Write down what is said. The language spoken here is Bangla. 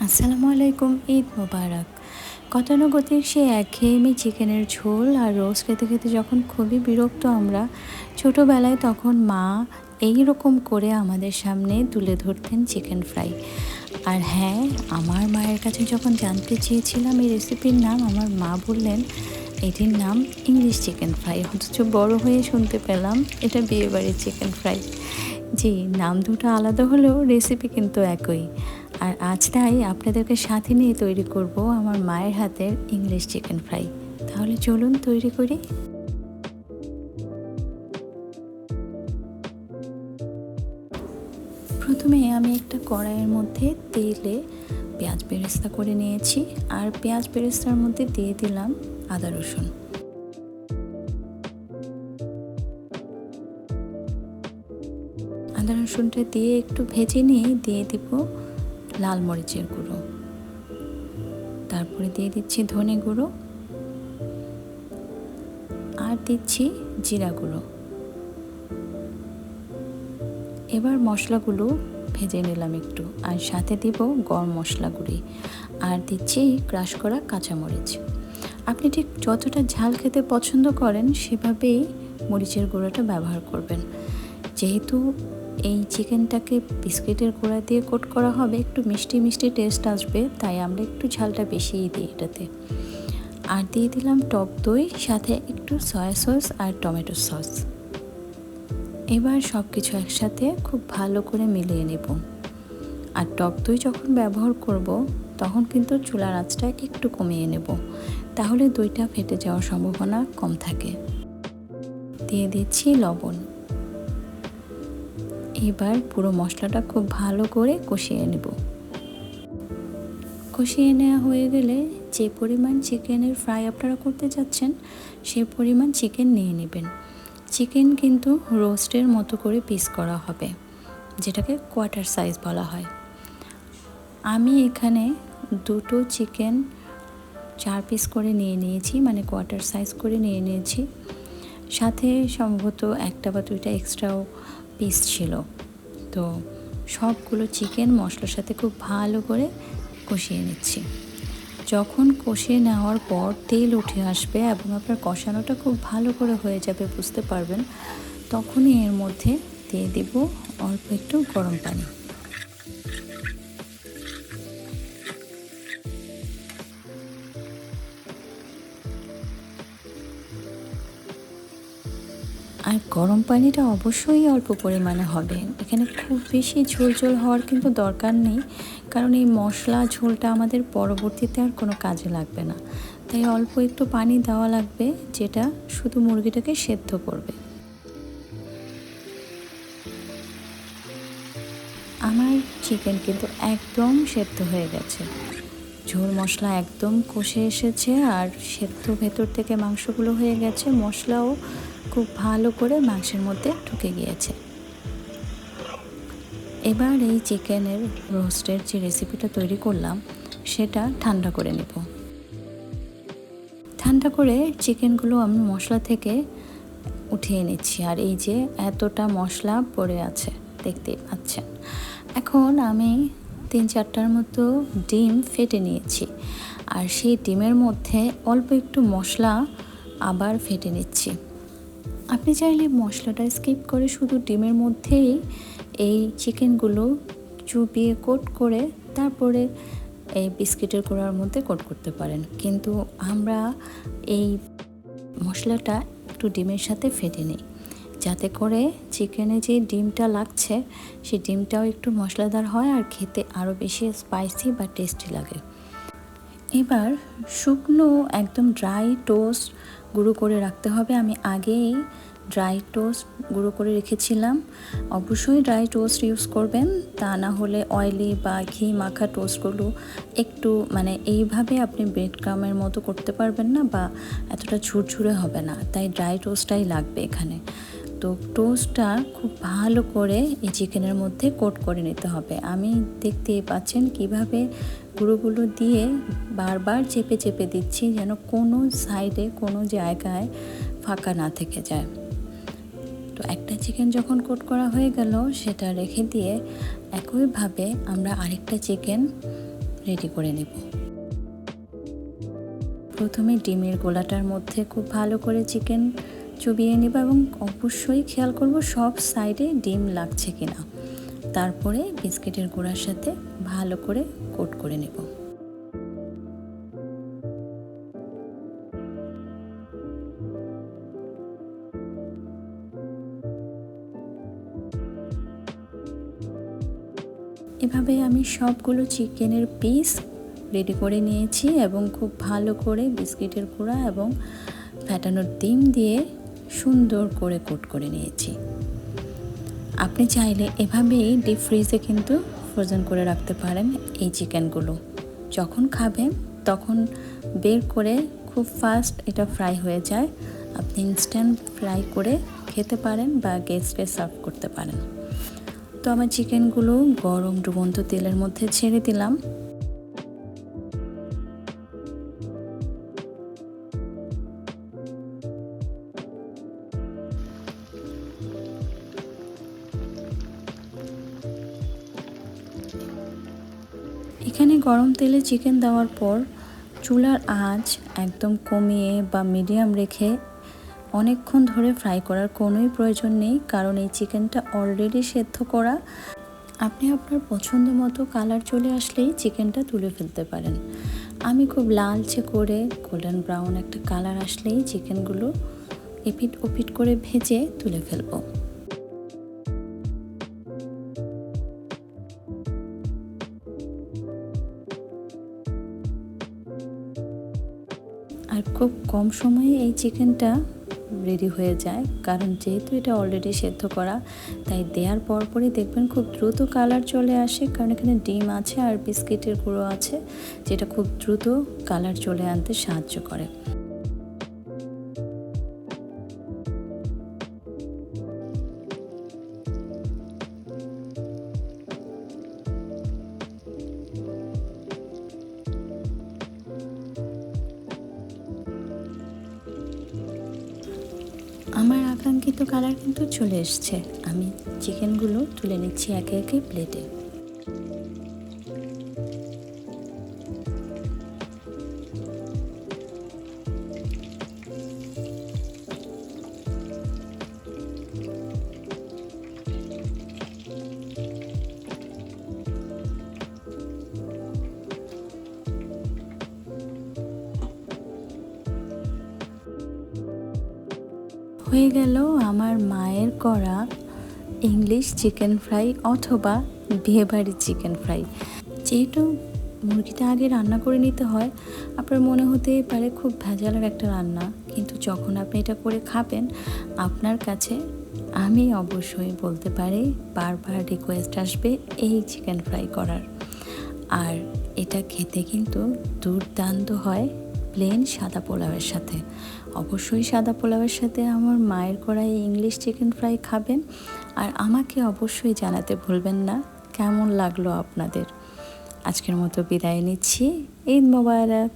আসসালামু আলাইকুম, ঈদ মোবারক। গতানুগতিক সেই একঘেয়েমি চিকেনের ঝোল আর রোস্ট খেতে খেতে যখন খুবই বিরক্ত আমরা, ছোটোবেলায় তখন মা এই রকম করে আমাদের সামনে তুলে ধরতেন চিকেন ফ্রাই। আর হ্যাঁ, আমার মায়ের কাছে যখন জানতে চেয়েছিলাম এই রেসিপির নাম, আমার মা বললেন এটির নাম ইংলিশ চিকেন ফ্রাই। অথচ বড় হয়ে শুনতে পেলাম এটা বিয়েবাড়ির চিকেন ফ্রাই। জি, নাম দুটো আলাদা হলেও রেসিপি কিন্তু একই। আর আজ তাই আপনাদেরকে সাথে নিয়ে তৈরি করব আমার মায়ের হাতের ইংলিশ চিকেন ফ্রাই। তাহলে চলুন তৈরি করি। প্রথমে আমি একটা কড়াইয়ের মধ্যে তেলে পেঁয়াজ বেরেস্তা করে নিয়েছি, আর পেঁয়াজ বেরেস্তার মধ্যে দিয়ে দিলাম আদা রসুন। আদা রসুনটা দিয়ে একটু ভেজে নিয়ে দিয়ে দিব লাল মরিচের গুঁড়ো, তারপরে দিয়ে দিচ্ছি ধনে গুঁড়ো, আর দিচ্ছি জিরা গুঁড়ো। এবার মশলাগুলো ভেজে নিলাম একটু, আর সাথে দিব গরম মশলা গুঁড়ি, আর দিচ্ছি ক্রাশ করা কাঁচামরিচ। আপনি ঠিক যতটা ঝাল খেতে পছন্দ করেন সেভাবেই মরিচের গুঁড়োটা ব্যবহার করবেন। যেহেতু এই চিকেনটাকে বিস্কিটের গুঁড়া দিয়ে কোট করা হবে, একটু মিষ্টি মিষ্টি টেস্ট আসবে, তাই আমরা একটু ঝালটা বেশিই দিই এটাতে। আর দিয়ে দিলাম টক দই, সাথে একটু সয়া সস আর টমেটো সস। এবার সব কিছু একসাথে খুব ভালো করে মিলিয়ে নেব। আর টক দই যখন ব্যবহার করব তখন কিন্তু চুলার আঁচটা একটু কমিয়ে নেব, তাহলে দইটা ফেটে যাওয়ার সম্ভাবনা কম থাকে। দিয়ে দিচ্ছি লবণ। এবার পুরো মশলাটা খুব ভালো করে কষিয়ে নেব। কষিয়ে নেওয়া হয়ে গেলে যে পরিমাণ চিকেনের ফ্রাই আপনারা করতে যাচ্ছেন সে পরিমাণ চিকেন নিয়ে নেবেন। চিকেন কিন্তু রোস্টের মতো করে পিস করা হবে, যেটাকে কোয়ার্টার সাইজ বলা হয়। আমি এখানে দুটো চিকেন 4 পিস করে নিয়ে নিয়েছি, মানে কোয়ার্টার সাইজ করে নিয়ে নিয়েছি। সাথে সম্ভবত একটা বা দুইটা এক্সট্রাও পিস ছিল। তো সবগুলো চিকেন মশলার সাথে খুব ভালো করে কষিয়ে নিচ্ছি। যখন কষিয়ে নেওয়ার পর তেল উঠে আসবে এবং আপনার কষানোটা খুব ভালো করে হয়ে যাবে বুঝতে পারবেন, তখনই এর মধ্যে দিয়ে দিব অল্প একটু গরম পানি। আর গরম পানিটা অবশ্যই অল্প পরিমাণে হবে। এখানে খুব বেশি ঝোল ঝোল হওয়ার কিন্তু দরকার নেই, কারণ এই মশলা ঝোলটা আমাদের পরবর্তীতে আর কোনো কাজে লাগবে না। তাই অল্প একটু পানি দেওয়া লাগবে, যেটা শুধু মুরগিটাকে সেদ্ধ করবে। আমার চিকেন কিন্তু একদম সেদ্ধ হয়ে গেছে। ঝোল মশলা একদম কষে এসেছে, আর সেদ্ধ ভেতর থেকে মাংসগুলো হয়ে গেছে, মশলাও খুব ভালো করে মাংসের মধ্যে ঢুকে গিয়েছে। এবার এই চিকেনের রোস্টের যে রেসিপিটা তৈরি করলাম সেটা ঠান্ডা করে নেব। ঠান্ডা করে চিকেনগুলো আমি মশলা থেকে উঠিয়ে নিচ্ছি, আর এই যে এতটা মশলা পড়ে আছে দেখতেই পাচ্ছেন। এখন আমি 3-4টার মতো ডিম ফেটে নিয়েছি, আর সেই ডিমের মধ্যে অল্প একটু মশলা আবার ফেটে নিচ্ছি। আপনি চাইলে মশলাটা স্কিপ করে শুধু ডিমের মধ্যেই এই চিকেনগুলো চুবিয়ে কোট করে তারপরে এই বিস্কিটের গুঁড়ার মধ্যে কোট করতে পারেন, কিন্তু আমরা এই মশলাটা একটু ডিমের সাথে ফেটে নিই, যাতে করে চিকেনে যে ডিমটা লাগছে সেই ডিমটাও একটু মশলাদার হয় আর খেতে আরও বেশি স্পাইসি বা টেস্টি লাগে। এবার শুকনো একদম ড্রাই টোস্ট গুঁড়ো করে রাখতে হবে। আমি আগেই ড্রাই টোস্ট গুঁড়ো করে রেখেছিলাম। অবশ্যই ড্রাই টোস্ট ইউজ করবেন, তা না হলে অয়েলি বা ঘি মাখা টোস্টগুলো একটু এইভাবে আপনি ব্রেড ক্রামের মতো করতে পারবেন না, বা এতটা ঝুরঝুরে হবে না, তাই ড্রাই টোস্টটাই লাগবে এখানে। তো টোস্টটা খুব ভালো করে এই চিকেনের মধ্যে কোট করে নিতে হবে। আমি দেখতেই পাচ্ছেন কিভাবে গুঁড়োগুলো দিয়ে বারবার চেপে চেপে দিচ্ছি, যেন কোনো সাইডে কোনো জায়গায় ফাঁকা না থেকে যায়। তো একটা চিকেন যখন কোট করা হয়ে গেল সেটা রেখে দিয়ে একইভাবে আমরা আরেকটা চিকেন রেডি করে নেব। প্রথমে ডিমের গোলাটার মধ্যে খুব ভালো করে চিকেন চুবিয়ে নেব এবং অবশ্যই খেয়াল করব সব সাইডে ডিম লাগছে কিনা। তারপরে বিস্কিটের গুঁড়ার সাথে ভালো করে কোট করে নেব। এভাবে আমি সবগুলো চিকেনের পিস রেডি করে নিয়েছি এবং খুব ভালো করে বিস্কিটের গুঁড়া এবং ফ্যাটানোর ডিম দিয়ে সুন্দর করে কোট করে নিয়েছি। আপনি চাইলে এভাবেই ডিপ ফ্রিজে কিন্তু ফ্রোজেন করে রাখতে পারেন এই চিকেনগুলো। যখন খাবেন তখন বের করে খুব ফাস্ট এটা ফ্রাই হয়ে যায়। আপনি ইনস্ট্যান্ট ফ্রাই করে খেতে পারেন বা গেস্টকে সার্ভ করতে পারেন। তো আমার চিকেনগুলো গরম ডুবন্ত তেলের মধ্যে ছেড়ে দিলাম। এখানে গরম তেলে চিকেন দেওয়ার পর চুলার আঁচ একদম কমিয়ে বা মিডিয়াম রেখে অনেকক্ষণ ধরে ফ্রাই করার কোনোই প্রয়োজন নেই, কারণ এই চিকেনটা অলরেডি সেদ্ধ করা। আপনি আপনার পছন্দ মতো কালার চলে আসলেই চিকেনটা তুলে ফেলতে পারেন। আমি খুব লালচে করে গোল্ডেন ব্রাউন একটা কালার আসলেই চিকেনগুলো এপিট ওপিট করে ভেজে তুলে ফেলবো। আর খুব কম সময়ে এই চিকেনটা রেডি হয়ে যায়, কারণ যেহেতু এটা অলরেডি সেদ্ধ করা, তাই দেওয়ার পরপরই দেখবেন খুব দ্রুত কালার চলে আসে, কারণ এখানে ডিম আছে আর বিস্কিটের গুঁড়ো আছে, যেটা খুব দ্রুত কালার চলে আনতে সাহায্য করে। আমার আকাঙ্ক্ষিত কালার কিন্তু চলে এসছে। আমি চিকেনগুলো তুলে নিচ্ছি একে একে প্লেটে। হয়ে গেল আমার মায়ের করা ইংলিশ চিকেন ফ্রাই অথবা বিয়েবাড়ির চিকেন ফ্রাই। যেহেতু মুরগিটা আগে রান্না করে নিতে হয়, আপনার মনে হতেই পারে খুব ভেজালের একটা রান্না, কিন্তু যখন আপনি এটা করে খাবেন আপনার কাছে আমি অবশ্যই বলতে পারি বারবার রিকোয়েস্ট আসবে এই চিকেন ফ্রাই করার। আর এটা খেতে কিন্তু দুর্দান্ত হয় প্লেন সাদা পোলাওয়ের সাথে। অবশ্যই সাদা পোলাওয়ের সাথে আমার মায়ের করা এই ইংলিশ চিকেন ফ্রাই খাবেন, আর আমাকে অবশ্যই জানাতে ভুলবেন না কেমন লাগলো আপনাদের। আজকের মতো বিদায় নিচ্ছি। ঈদ মোবারক।